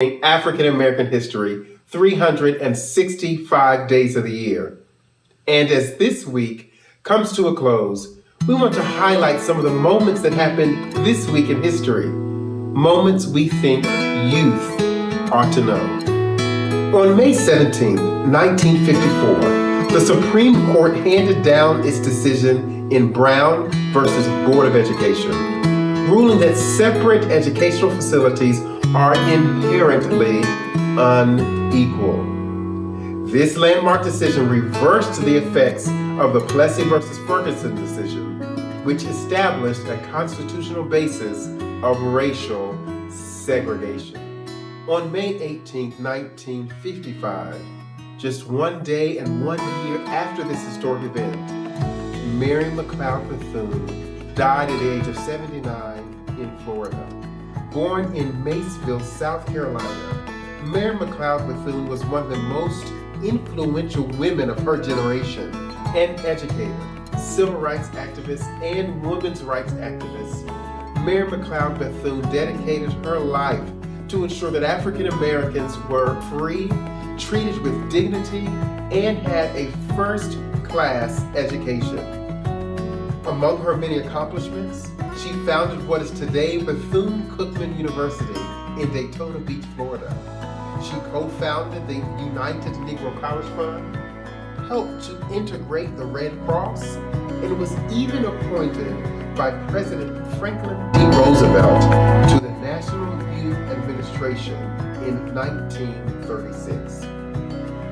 African American history 365 days of the year. And as this week comes to a close, we want to highlight some of the moments that happened this week in history. Moments we think youth ought to know. On May 17, 1954, the Supreme Court handed down its decision in Brown versus Board of Education, ruling that separate educational facilities are inherently unequal. This landmark decision reversed the effects of the Plessy versus Ferguson decision, which established a constitutional basis of racial segregation. On May 18, 1955, just one day and 1 year after this historic event, Mary McLeod Bethune died at the age of 79 in Florida. Born in Maysville, South Carolina, Mary McLeod Bethune was one of the most influential women of her generation, an educator, civil rights activist, and women's rights activist. Mary McLeod Bethune dedicated her life to ensure that African Americans were free, treated with dignity, and had a first-class education. Among her many accomplishments, she founded what is today Bethune-Cookman University in Daytona Beach, Florida. She co-founded the United Negro College Fund, helped to integrate the Red Cross, and was even appointed by President Franklin D. Roosevelt to the National Youth Administration in 1936.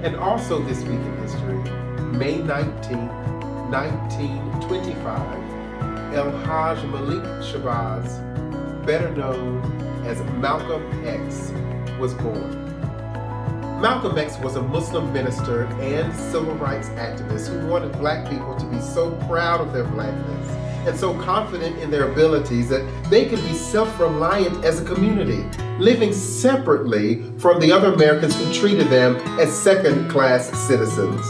And also this week in history, May 19, 1925, El-Hajj Malik Shabazz, better known as Malcolm X, was born. Malcolm X was a Muslim minister and civil rights activist who wanted black people to be so proud of their blackness and so confident in their abilities that they could be self-reliant as a community, living separately from the other Americans who treated them as second-class citizens.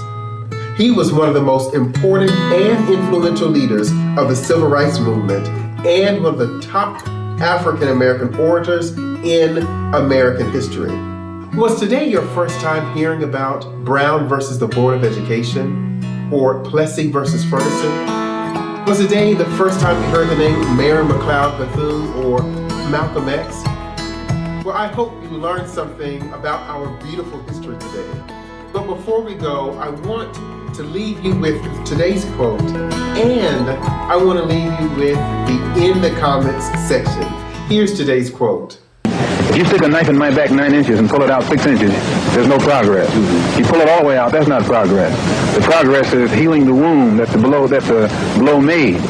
He was one of the most important and influential leaders of the civil rights movement and one of the top African American orators in American history. Was today your first time hearing about Brown versus the Board of Education or Plessy versus Ferguson? Was today the first time you heard the name Mary McLeod Bethune or Malcolm X? Well, I hope you learned something about our beautiful history today. But before we go, I want to leave you with today's quote, and I want to leave you with the in the comments section. Here's today's quote. If you stick a knife in my back 9 inches and pull it out 6 inches, there's no progress. You pull it all the way out, that's not progress. The progress is healing the wound that the blow made.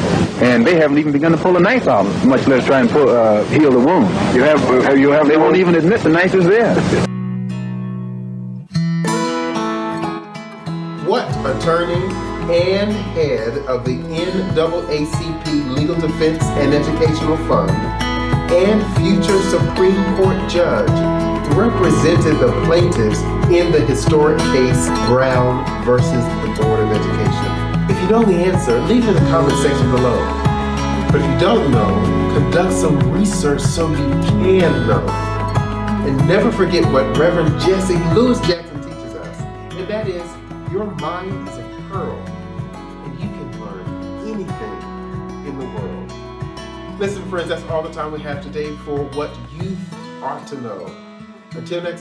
And they haven't even begun to pull the knife out, much less try and heal the wound. They won't even admit the knife is there. What attorney and head of the NAACP Legal Defense and Educational Fund and future Supreme Court judge represented the plaintiffs in the historic case Brown versus the Board of Education? If you know the answer, leave it in the comment section below. But if you don't know, conduct some research so you can know. And never forget what Reverend Jesse Lewis Jackson teaches us, and that is, your mind is a pearl, and you can learn anything in the world. Listen, friends, that's all the time we have today for What Youth Ought to Know. Until next